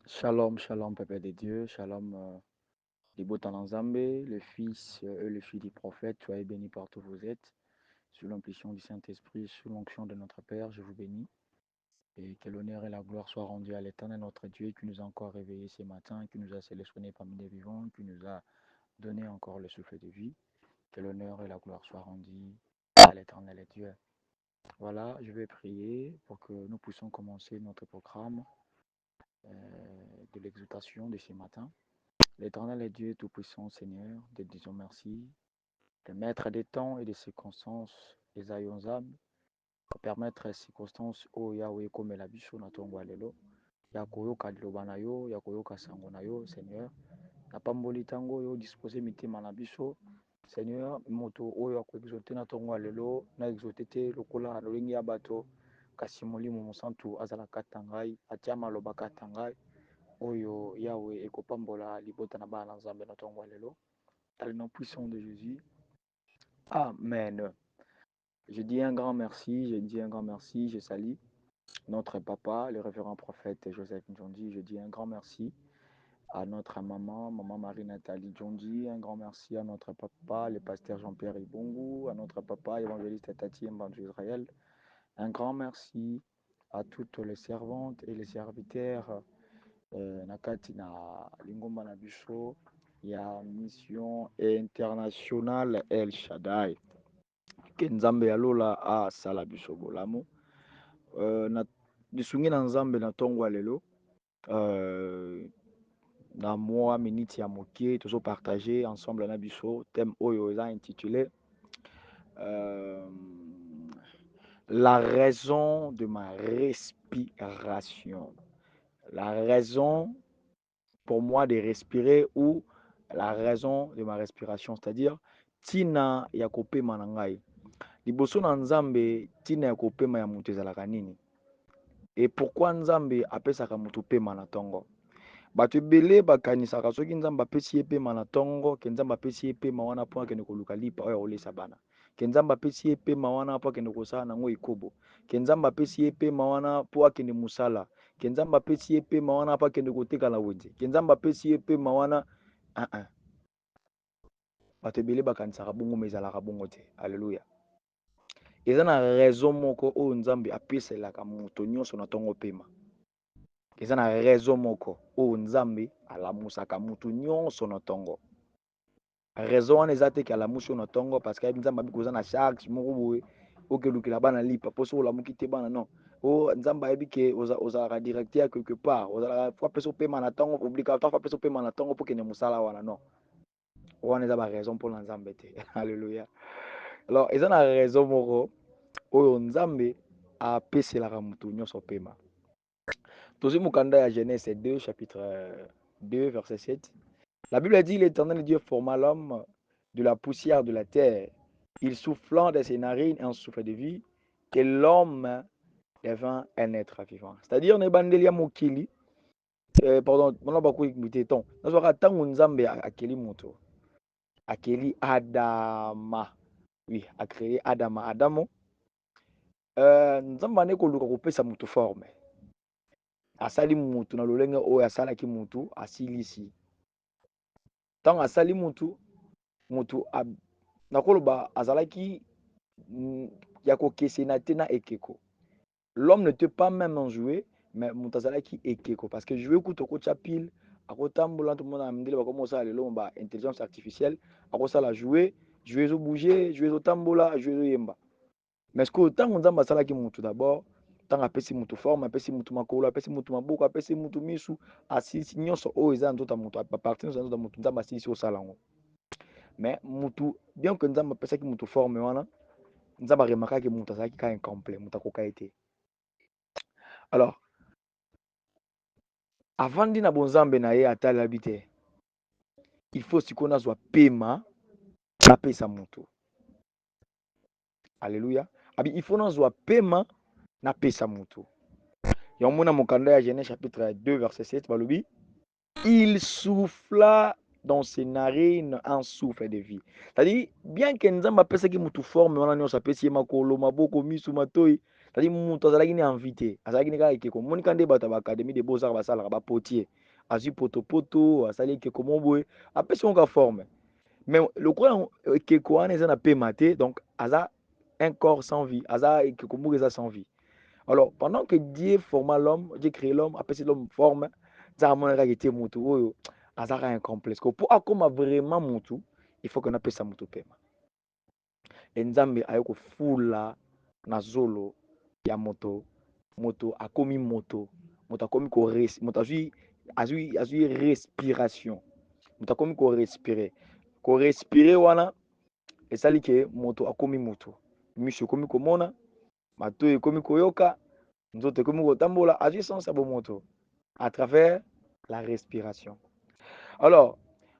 Shalom, shalom, Papa de Dieu, shalom, Libotan Zambé, le Fils et le Fils du prophète, soyez bénis partout où vous êtes. Sous l'impulsion du Saint-Esprit, sous l'onction de notre Père, je vous bénis. Et que l'honneur et la gloire soient rendus à l'Éternel, notre Dieu, qui nous a encore réveillés ce matin, qui nous a sélectionnés parmi les vivants, qui nous a donné encore le souffle de vie. Que l'honneur et la gloire soient rendus à l'Éternel et Dieu. Voilà, je vais prier pour que nous puissions commencer notre programme de l'exaltation de ce matin. L'Éternel est Dieu Tout-Puissant, Seigneur, te disons merci, le maître des temps et des circonstances, les ayons âmes, pour permettre les circonstances, oh Yahweh, comme la bicho na tongo alelo, yakoyoka liloba na yo, yakoyoka sango na yo, Seigneur, na pamboli tango yo, dispose mitema na biso, Seigneur, moto oyo akoexote na tongo alelo, na exote te lokola lolingi ya bato, kasi molimo mosantu azala kata ngai, atia maloba kata ngai, oyo Yahweh ekopambola libota na bana nzambe na tongo alelo. Dans le nom puissant de Jésus. Amen. Je dis un grand merci, je salue notre papa, le révérend prophète Joseph Njondi. Je dis un grand merci à notre maman, maman Marie-Nathalie Njondi. Un grand merci à notre papa, le pasteur Jean-Pierre Ibongu, à notre papa, évangéliste Tati Mbandu Israël. Un grand merci à toutes les servantes et les serviteurs nakati na lingomba na biso ya mission internationale El Shaddai ke nzambe ya lola asala biso bolamu na lisungi na nzambe na ntongo ya lelo na mwa miniti ya mokie tozopartage ensemble na biso thème oyo eza intitulé la raison de ma respiration, la raison pour moi de respirer ou la raison de ma respiration, c'est-à-dire tina ya kopema na ngai liboso na nzambe, tina ya kopema ya moto ezalaka nini, et pourquoi nzambe apesaka moto pema na ntongo. Bato ebele bakanisaka soki nzambe apesi ye pema na ntongo ke nzambe apesi ye pema wana mpo akende koluka lipa oyo akolesa bana, ke nzambe apesi ye pema wana mpo akende kosala nango ekobo, ke nzambe apesi ye pema wana mpo akende mosala, ke nzambe apesi ye pema wana mpo akende kotekala wenze, ke nzambe apesi ye pema wana bato ebele bakanisaka bongo ma ezalaka bongo te. Alleluya. Eza na raison moko oyo nzambe apeselaka moto nyonso na ntongo pema. Eza na raison moko oyo nzambe alamusaka moto nyonso na ntongo. Raison wana eza te ke alamusi yo na ntongo parce que nzambe ayebi koza na charge moko boye okelukela bana lipa mpo soki olamuki te bana non. Nzambe ayebi ke ozalaka directeur quelque part, ozalaka fo apesa opema na ntongo obligatoire fo apesa opema na ntongo mpo kende mosala wana non. Wana eza ba raison mpona nzambe te. Alléluia. Alors eza na raison moko oyo nzambe apeselaka moto nyonso pema. Tozwi mokanda ya Genèse 2 chapitre 2 verset 7. La Bible dit l'Éternel Dieu forma l'homme de la poussière de la terre, il soufflant de ses narines un souffle de vie, et l'homme devint un être vivant. C'est-à-dire ne bandeli ya mokili pardon mona bakoki mite ton nazwaka ntango nzambe akeli moto akeli Adama, oui acréé Adama Adamo nzambe ane koluka kopesa moto forme, asali motu na lolenge oyo asalaki motu asilisi. Ntango asali motu nakoloba azalaki ya kokesena te na ekeko. L'homme ne peut pas même en jouer, mais moto azalaki ekeko parce que jouer kuta okotya pile akotambola tomona mindele bakomosala lelo ba intelligence artificielle akosala jouer ezobouge, jouer ezotambola, jouer ezoyemba. Mais sikoyo ntango nzambe asalaki motu d'abord, ntango apesi motu forme, apesi motu makolo, apesi motu maboko, apesi motu misu, asilisi nyonso oyo eza na nzoto ya motu, bapartie nyonso ya nzoto ya motu nzambe asilisi osala yango. Mais motu bien que nzambe apesaki motu forme wana, nzambe aremarkaki motu azalaki ka incomplet, motu akoka ye te. Alors avandi na bonzambe na ye atalabi te, il faut sikoyo nazwa pema napesa motu. Alléluia. Abi il faut nazwa pema napesa motu. Yomona mokanda ya Genèse chapitre 2 verset 7 balobi il souffla dans ses narines un souffle de vie. C'est-à-dire bien que nzambe apesaki motu forme wana nyonso apesi ye makolo maboko misu matoi, c'est-à-dire moto azalaki ni invité azalaki ni kaka ekeko monika nde bato ya baacadémie de beaux arts basalaka bapotier azwi potopoto asali ekeko mo boye apesi ngo ka forme mais lokola ekeko wana eza na pema te donc aza un corps sans vie aza ekeko moko eza sans vie. Alors pendant que Dieu forma l'homme, Dieu crée l'homme apesi l'homme forme nzambe amonaka ete motu oyo azaka un complexe ko po akoma vraiment motu il faut que napesa motu pema e nzambe aye kofula na zolo ya moto moto akomi moto moto akomi moto azwi respiration moto akomi korespire wana esali ke moto akomi moto miso ekomi komona matoi ekomi koyoka nzoto ekomi kotambola azwi sens ya bomoto à travers la respiration. Alors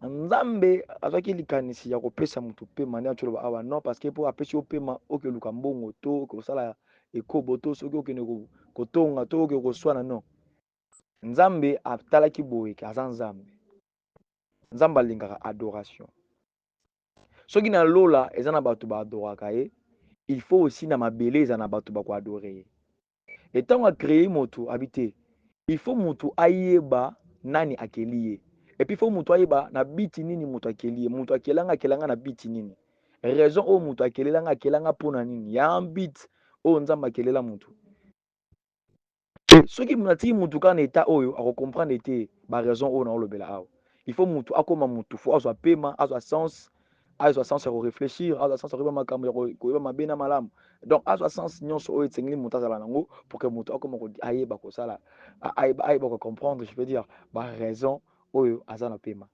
nzambe azwaki likanisi ya kopesa moto pema nde atoloba awa non parce que mpo apesi yo pema okeluka mbongo to okosala ekobo to soki okende kotonga to oke koswana non nzambe atalaki boye ke aza nzambe nzambe alingaka adoration soki na lola eza na bato baadoraka ye il faut aussi na mabele eza na bato bakoadore ye e ntango akreye moto abi te il faut moto ayeba nani akeli ye epuis il faut moto ayeba na biti nini moto akeli ye moto akelanga na biti nini raison oyo moto akelanga mpona nini ya un bit oyo nzambe akelela moto soki natiki motu kaka na eta oyo akocomprendre ete baraison oyo naolobela awa il faut motu akoma motu fo azwa pema azwa sens ya korefléchir azwa sens ya koyeba makambo ya koyeba mabe na malamu donc azwa sens nyonso oyo esengeli motu azala nango pour que motu akoma ayeba kosala ayeba kocomprendre je veux dire baraison oyo aza na pema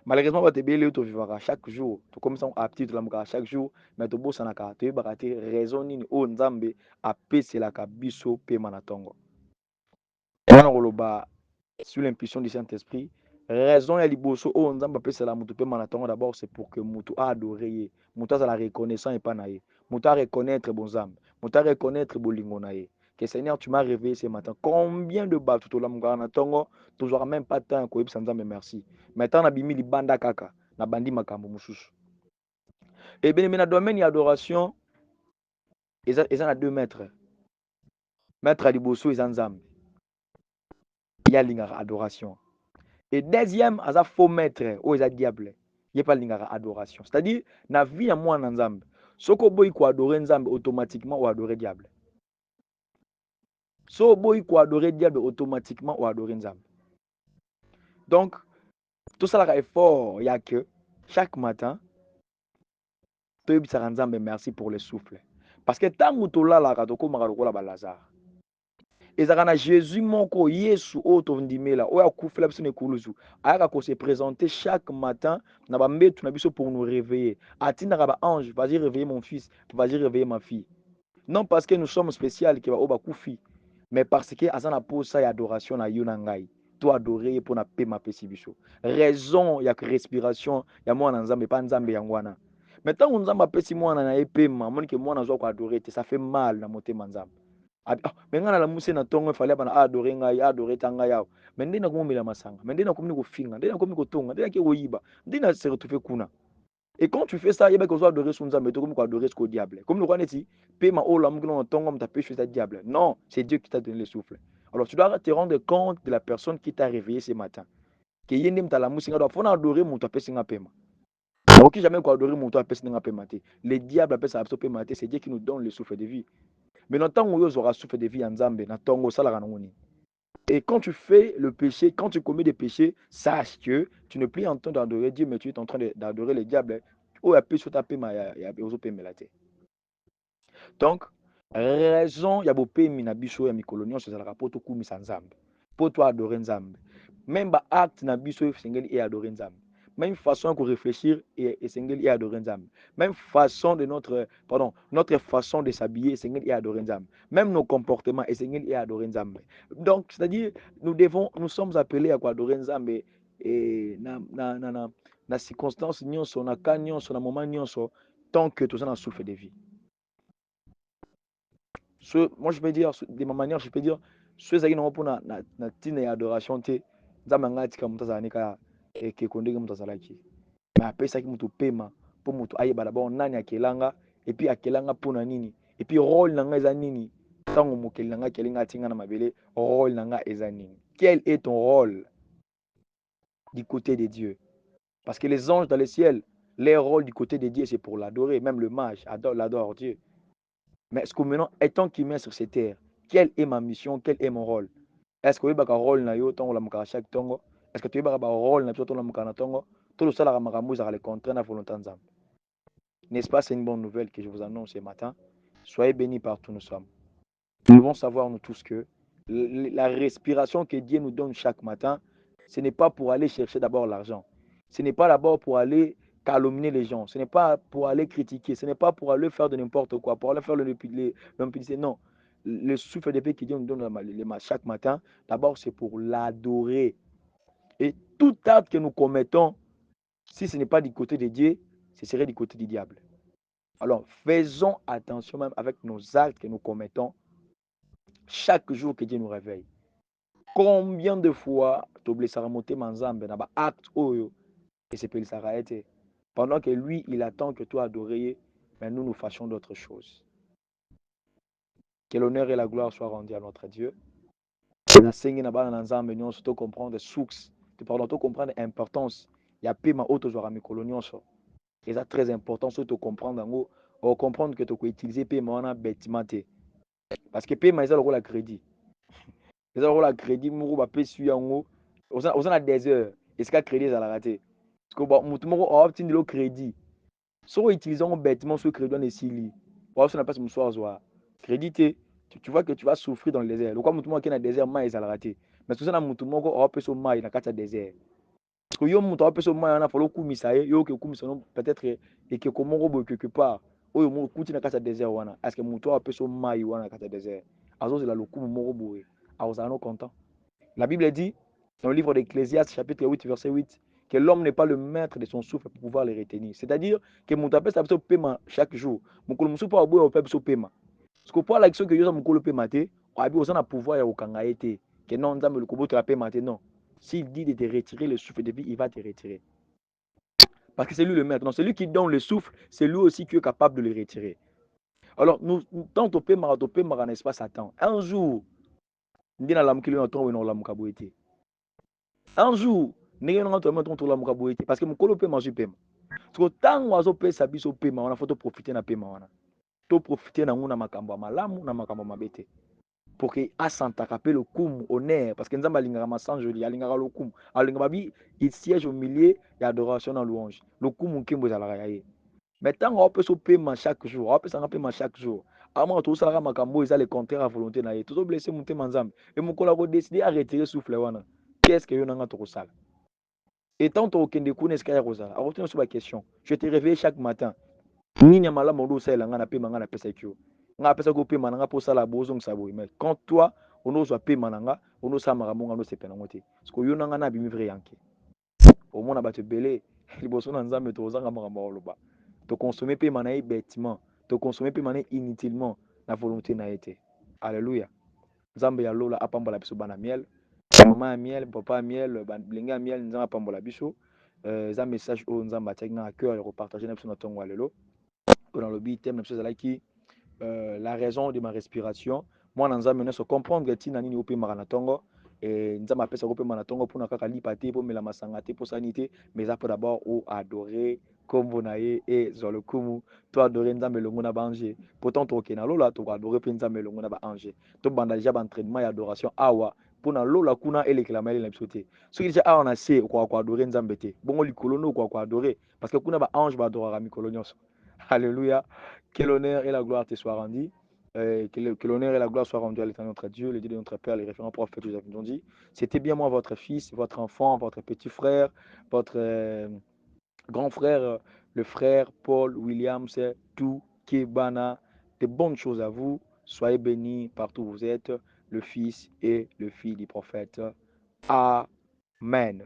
malheureusement bato ebele oyo tovivaka chaque jour tokomisa aptitude tolambukaka chaque jour mais tobosanaka toyebaka te raison nini oyo nzambe apeselaka biso pema na ntongo wana koloba sous l'impulsion du Saint-Esprit raison ya liboso oyo nzambe apesela motu pema na ntongo d'abord c'est pour que motu aadore ye motu azala reconnaissant epa na ye motu areconnaître bonzambe motu areconnaître bolingo na ye que Seigneur tu m'as réveillé ce matin combien de bato tolambukaka na ntongo tozwaka même pas temps ya koyebisa nzambe merci mais ntango nabimi libanda kaka nabandi makambo mosusu ebene na domaine ya adoration eza na 2 maîtres maître ya liboso eza nzambe ye alingaka adoration et deuxième aza faux maître oyo eza diable ye mpe alingaka adoration c'est-à-dire na vie ya mwana nzambe soki oboyi koadore nzambe automatiquement oadore diable so oboyi koadore diable automatiquement oadore nzambe donc tosalaka effort ya que chaque matin toyebisaka nzambe merci pour le souffle parce que ntango tolalaka tokomaka lokola balazare ezalaka na jésus moko yesu oyo tondimela oyo akufela biso na ekulusu ayaka kose présenter chaque matin na bambetu na biso pour nous réveiller atindaka baange vas-y réveiller mon fils vas-y réveiller ma fille non parce que nous sommes spécial ke baoyo bakufi mais parce que aza na posa ya adoration na yo na ngai to adore ye mpo na pema apesi biso raison ya respiration ya mwana nzambe epa nzambe yango wana mais ntango nzambe apesi mwana na ye pema amoni ke mwana azwa koadore te ça fait mal na motema nzambe me ngai nalamusi na ntongo efale bana adore ngai adore ta ngai awa me nde nakomomela masanga me nde nakomi kofinga nde nakomi kotonga nde nake koyiba nde na se retrouve kuna et quand tu fais ça yeba kozwa adorer sur nzambe tokomi koadorer ce diable comme lokwa neti pema oyo lamuki na ntongo moto apesi eza diable non c'est Dieu qui t'a donné le souffle alors tu dois te rendre compte de la personne qui t'a réveillé ce matin ke ye nde moto alamusi ngai fona adorer moto apesi nga pema nakoki jamais koadorer moto apesi nga pema te le diable apesaka biso pema te c'est Dieu qui nous donne le souffle de vie mais dans le temps où il y aura souffle de vie en Zambé, dans ton et quand tu fais le péché, quand tu commets des péchés, sache que tu n'es plus en train d'adorer Dieu, mais tu es en train d'adorer le diable. Donc, raison, il y a beaucoup de na biso ya mikolonio, c'est la rapport au kumi sans Zambé. Pour toi adorer Nzambe. Même ba acte na biso sengeli et adorer Nzambe. Même façon de réfléchir et sengeli et adorer Nzambe. Même façon de notre façon de s'habiller sengeli et adorer Nzambe. Même nos comportements et sengeli et adorer Nzambe. Donc, c'est-à-dire nous sommes appelés à adorer Nzambe et na circonstance nyonso na cas nyonso na moment nyonso tant que tout ça na souffle de vie. Moi je peux dire de ma manière je peux dire ceux qui n'ont pas na tine ya adoration te nzambe anga tika mutu azala nika ekeko ndenge mutu azalaki mais apesaki mutu pema mpo mutu ayeba d'abord nani akelanga et puis akelanga mpona nini et puis rôle na ngai eza nini Tango mokeli nanga kelinga tinga na mabele, rôle nanga ezani. Quel est ton rôle du côté de Dieu? Parce que les anges dans le ciel, leur rôle du côté de Dieu, c'est pour l'adorer. Même le mage l'adore Dieu. Mais est-ce que maintenant, étant qu'il met sur cette terre, quelle est ma mission, quel est mon rôle? Est-ce que tu as un rôle na yo tongo la muka chaque tongo? Est-ce que tu as un rôle na tongo la muka na tongo? Tout le salaire makamou za le contraire na volonté nzambe. N'est-ce pas, c'est une bonne nouvelle que je vous annonce ce matin. Soyez bénis partout où nous sommes. Nous devons savoir nous tous que la respiration que Dieu nous donne chaque matin, ce n'est pas pour aller chercher d'abord l'argent. Ce n'est pas d'abord pour aller calomnier les gens. Ce n'est pas pour aller critiquer. Ce n'est pas pour aller faire de n'importe quoi, pour aller faire l'impudicité. Non. Le souffle de paix que Dieu nous donne chaque matin, d'abord, c'est pour l'adorer. Et tout acte que nous commettons, si ce n'est pas du côté de Dieu, ce serait du côté du diable. Alors, faisons attention même avec nos actes que nous commettons chaque jour que Dieu nous réveille. Combien de fois tu blessera monter manzambe na ba acte oyo et c'est peut s'arrêter pendant que lui il attend que toi adorer, mais nous fassions d'autres choses. Que l'honneur et la gloire soient rendus à notre Dieu. Na sengi na bana na nzambe nyonso to comprendre source, to comprendre importance ya pema auto zwa mikolo nyonso. Et ça très important surtout comprendre ngo ou comprendre que tu peux utiliser pema wana bêtement te. Parce que pema ça le rôle à crédit. Les euros la crédit moko bapesi yango oza na des heures esika crédit ezalaka te parce que motu moko aotindela o crédit soki outilize yango bêtement soki crédit wana esili waoso na place mosusu azwa crédit te tu vois que tu vas souffrir dans le désert lokwa motu moko ake na désert mai ezalaka te mais soki oza na motu moko aopesa mai na kati ya désert parce que yo moto aopesa mai wana fala okumisa ye yo oke okumisa no peut-être ekeko moko boye quelque part oyo okuti na kati ya désert wana est ce que motu aopesa mai wana na kati ya désert azozela lokumu moko boye azala content. La Bible dit, dans le livre d'Ecclésiaste, chapitre 8, verset 8, que l'homme n'est pas le maître de son souffle pour pouvoir le retenir. C'est-à-dire que mon tapé ça paiement chaque jour. Mon colo musu pas boire au paiement. Parce que pour l'action que yo mon colo paiement té, on a besoin pouvoir ya okanga été. Que non nzambe le kobo te la paiement non. S'il dit de te retirer le souffle de vie, il va te retirer. Parce que c'est lui le maître. Non, celui qui donne le souffle, c'est lui aussi qui est capable de le retirer. Alors, nous, tant au paiement, n'est-ce pas Satan. Un jour, ndi na lamuki lelo ntongo na lamuka boye te un jour ndenge nanga toyama ntongo tolamuka boye te parce que mokolo pema azwi pema soko ntango azopesa biso pema wana fo toprofite na pema wana toprofite nango na makambo ya malamu na makambo mabe te pour que asantaka mpe lokumu honneur parce que nzambe alingaka masanjoli alingaka lokumu alingaka babi il siège au milieu ya adoration na louange lokumu nkembo ezalaka ya ye mais ntango aopesa opema chaque jour aopesanga pema chaque jour amaka tozosalaka makambo oyo eza le contraire ya volonté na ye tozoblesse motema nzambe e mokolo akodeside aretirer souffle wana qu'est-ce que yo nanga tokosala etant tokokende kuna esika ya kozala akotina so baquestion je te réveille chaque matin nini ya malamu ondo osalela nga na pema nga napesaki yo nga apesaki opema na nga mpo osala bozongisa boye mais quand toi ondozwa pema na nga ondosala makambo nga ondosepela yango te parce que yo na nga na abimi vrai yanke omona bato ebele liboso na nzambe tozanga makambo ya koloba tokonsome pema na ye bêtement tokonsome pema na ye inutilement na volonté na ye te alleluya nzambe ya lola apambola biso bana miel mama ya miel papa ya miel bilenge ya miel nzambe apambola biso eza message oyo nzambe atiaki na cœur ya kopartage na biso na ntongo ya lelo oyo nalobi teme na biso ezalaki la raison de ma respiration mwana nzambe nyonso comprendre ntina nini opemaka na ntongo nzambe apesaka opema na ntongo mpona kaka lipa te pomela masanga te posani te mais eza mpo d'abord oadore nkombo na ye ezwa lokumu toadore nzambe elongo na baange pourtant tokokende na lola tokoadore mpe nzambe elongo na baange tobanda deja baentraînement ya adoration awa mpona lola kuna elekela mayele na biso te soki deja awa na se okoka koadore nzambe te bongo likolo nde okoka koadore parce que kuna baange baadoraka mikolo nyonso alléluia que l'honneur et la gloire te soient rendus que l'honneur et la gloire soient rendus à l'éternel notre Dieu, le Dieu de notre Père, les référents prophètes, nous avons dit. C'était bien moi, votre fils, votre enfant, votre petit frère, votre grand frère, le frère Paul Williams, tout Kebana. De bonnes choses à vous. Soyez bénis partout où vous êtes, le fils et le fils du prophète. Amen.